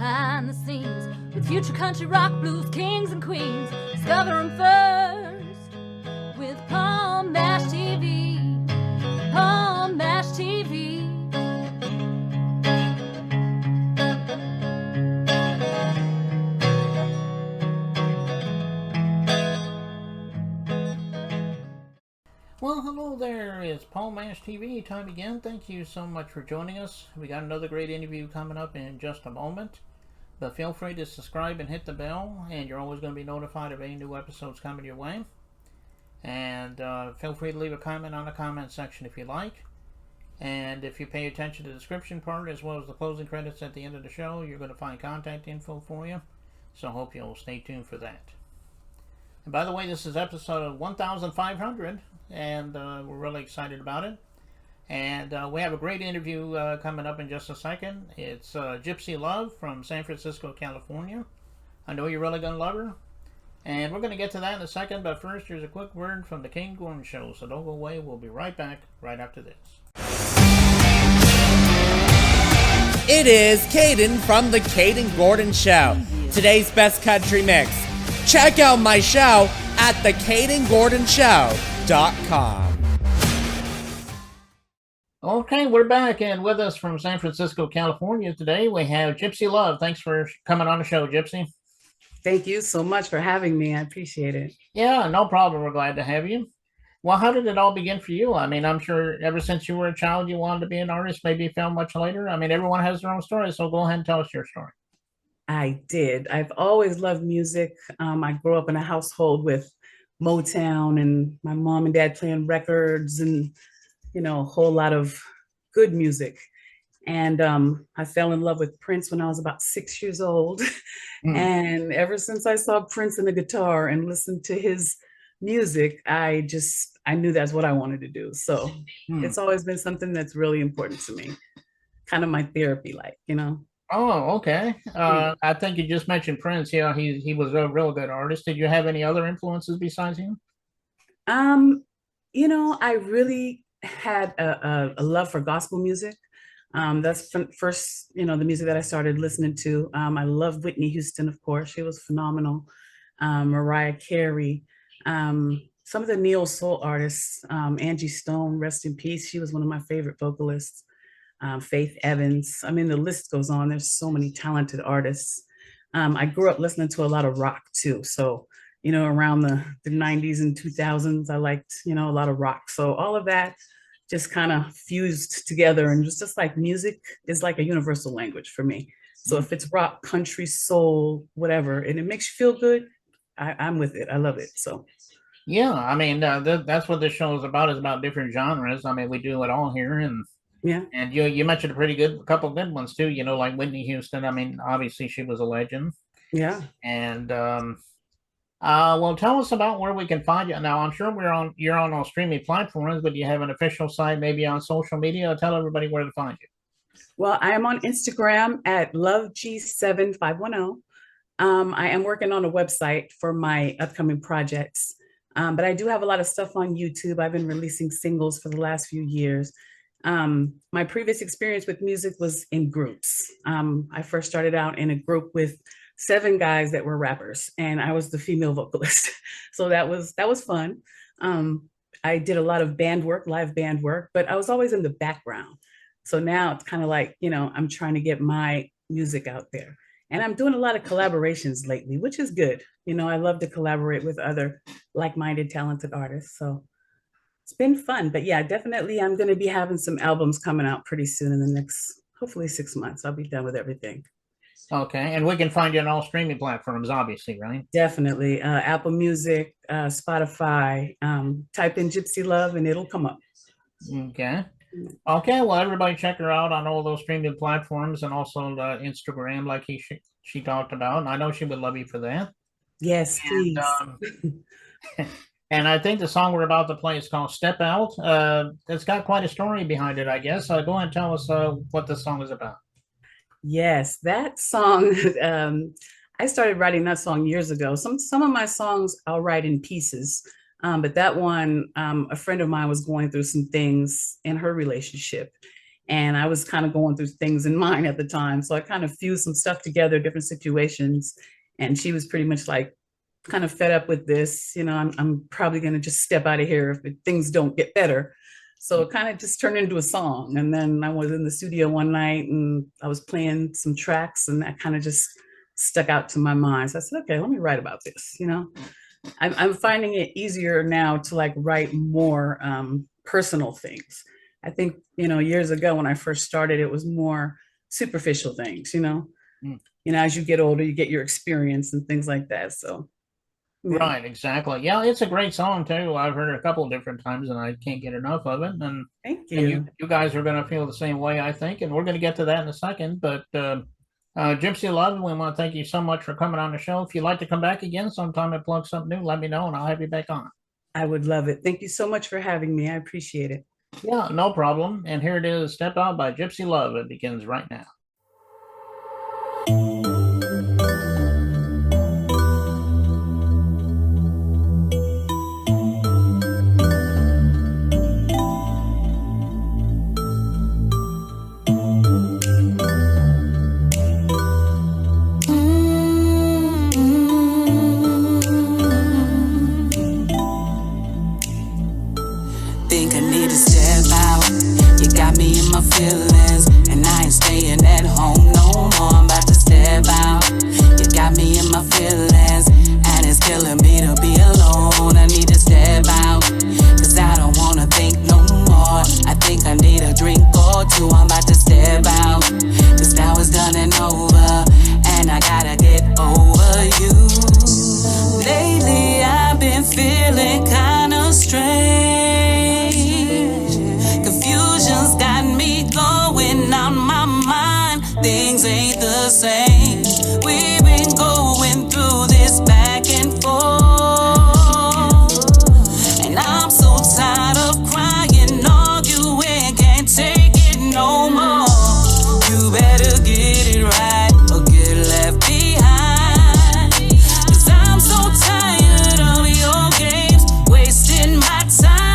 behind the scenes with future country rock blues kings and queens. Discover them first with Palm Mash TV. Palm Mash TV. Well, hello there. It's Paul Mash TV time again. Thank you so much for joining us. We got another great interview coming up in just a moment. But feel free to subscribe and hit the bell, and you're always going to be notified of any new episodes coming your way. And feel free to leave a comment on the comment section if you like. And if you pay attention to the description part as well as the closing credits at the end of the show, you're going to find contact info for you. So I hope you'll stay tuned for that. And by the way, this is episode 1500, and we're really excited about it. And we have a great interview coming up in just a second. It's Gypsy Love from San Francisco, California. I know you're really going to love her. And we're going to get to that in a second, but first here's a quick word from the Caden Gordon Show. So don't go away. We'll be right back right after this. It is Caden from the Caden Gordon Show. Today's best country mix. Check out my show at thecadengordonshow.com. Okay, we're back, and with us from San Francisco, California today, we have Gypsy Love. Thanks for coming on the show, Gypsy. Thank you so much for having me. I appreciate it. Yeah, no problem. We're glad to have you. Well, how did it all begin for you? I mean, I'm sure ever since you were a child, you wanted to be an artist. Maybe you found much later. I mean, everyone has their own story, so go ahead and tell us your story. I did. I've always loved music. I grew up in a household with Motown and my mom and dad playing records and, you know, a whole lot of good music. And I fell in love with Prince when I was about 6 years old. And ever since I saw Prince and the guitar and listened to his music, I knew that's what I wanted to do. So it's always been something that's really important to me. Kind of my therapy, like, you know. Oh, okay. I think you just mentioned Prince. Yeah, he was a real good artist. Did you have any other influences besides him? You know, I really had a love for gospel music. That's first, you know, the music that I started listening to. I love Whitney Houston, of course. She was phenomenal. Mariah Carey. Some of the neo soul artists, Angie Stone, rest in peace. She was one of my favorite vocalists. Faith Evans. I mean, the list goes on. There's so many talented artists. I grew up listening to a lot of rock too. So, you know, around the 90s and 2000s, I liked, you know, a lot of rock. So all of that just kind of fused together, and just like music is like a universal language for me. So if it's rock, country, soul, whatever, and it makes you feel good, I'm with it. I love it. So. Yeah, I mean, that's what this show is about different genres. I mean, we do it all here, and yeah. And you mentioned a couple good ones too, you know, like Whitney Houston. I mean, obviously she was a legend. Yeah. And well, tell us about where we can find you. Now, I'm sure you're on all streaming platforms, but do you have an official site, maybe on social media? Tell everybody where to find you. Well, I am on Instagram at loveg7510. I am working on a website for my upcoming projects, but I do have a lot of stuff on YouTube. I've been releasing singles for the last few years. My previous experience with music was in groups. I first started out in a group with 7 guys that were rappers, and I was the female vocalist. So that was fun. I did a lot of live band work, but I was always in the background. So now it's kind of like, you know, I'm trying to get my music out there, and I'm doing a lot of collaborations lately, which is good. You know, I love to collaborate with other like-minded, talented artists. So it's been fun. But yeah, definitely I'm going to be having some albums coming out pretty soon in the next, hopefully 6 months. I'll be done with everything. Okay. And we can find you on all streaming platforms, obviously, right? Definitely. Apple Music, Spotify, type in Gypsy Love and it'll come up. Okay. Okay. Well, everybody check her out on all those streaming platforms, and also Instagram, like she talked about. And I know she would love you for that. Yes, please. And I think the song we're about to play is called Step Out. It's got quite a story behind it, I guess. Go ahead and tell us what this song is about. Yes, that song, I started writing that song years ago. Some of my songs I'll write in pieces, but that one, a friend of mine was going through some things in her relationship. And I was kind of going through things in mine at the time. So I kind of fused some stuff together, different situations. And she was pretty much like, kind of fed up with this. I'm probably going to just step out of here if things don't get better. So it kind of just turned into a song. And then I was in the studio one night and I was playing some tracks, and that kind of just stuck out to my mind. So I said, okay, let me write about this. I'm finding it easier now to like write more personal things. I think, years ago when I first started, it was more superficial things, as you get older, you get your experience and things like that. So. Yeah. Right, exactly. Yeah, it's a great song too. I've heard it a couple of different times and I can't get enough of it. And thank you. And you guys are going to feel the same way, I think. And we're going to get to that in a second. But Gypsy Love, we want to thank you so much for coming on the show. If you'd like to come back again sometime and plug something new, let me know and I'll have you back on. I would love it. Thank you so much for having me. I appreciate it. Yeah, no problem. And here it is, Step Out by Gypsy Love. It begins right now. Feelings, and I ain't staying at home no more. I'm about to step out. You got me in my feelings, and it's killing me to be alone. I need to step out, cause I don't wanna think no more. I think I need a drink or two. I'm about to step out, cause now it's done and over, and I gotta get over you. Lately I've been feeling kinda strange. Confusion's got me going out my mind. Things ain't the same. We've been going through this back and forth, and I'm so tired of crying, arguing, can't take it no more. You better get it right or get left behind, cause I'm so tired of your games, wasting my time.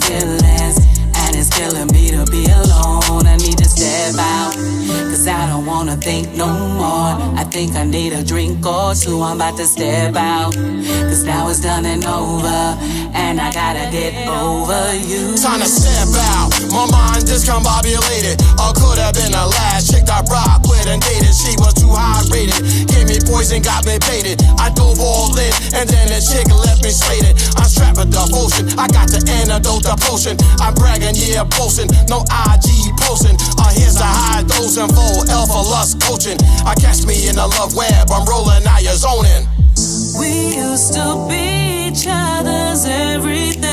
Feelings, and it's killing me to be alone. I need to step out, cause I don't wanna think no more. I think I need a drink or two. I'm about to step out, cause now it's done and over, and I gotta get over you. Time to step out, my mind discombobulated. Or could have been the last chick I rocked with and dated. She was too high rated, gave me poison, got me baited. I dove all in, and then the chick left me slated. I'm strapped with devotion, I got the antidote, the potion. I'm bragging, yeah, posting, no IG posting. Here's the high dose and full alpha lust coaching. I catch me in the love web, I'm rolling, now you're zoning. We used to be each other's everything,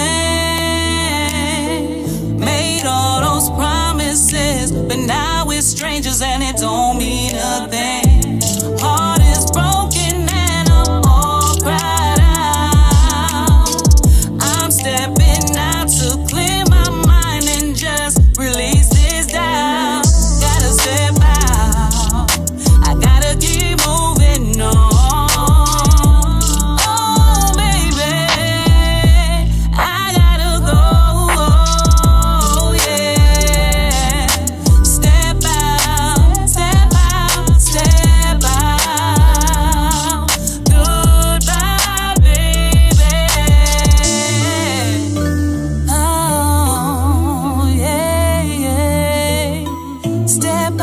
made all those promises, but now we're strangers and it don't mean a thing. Heart is broken and I'm all cried out. I'm stepping out to clear my mind and just release this doubt. Gotta step out, I gotta keep moving on. Step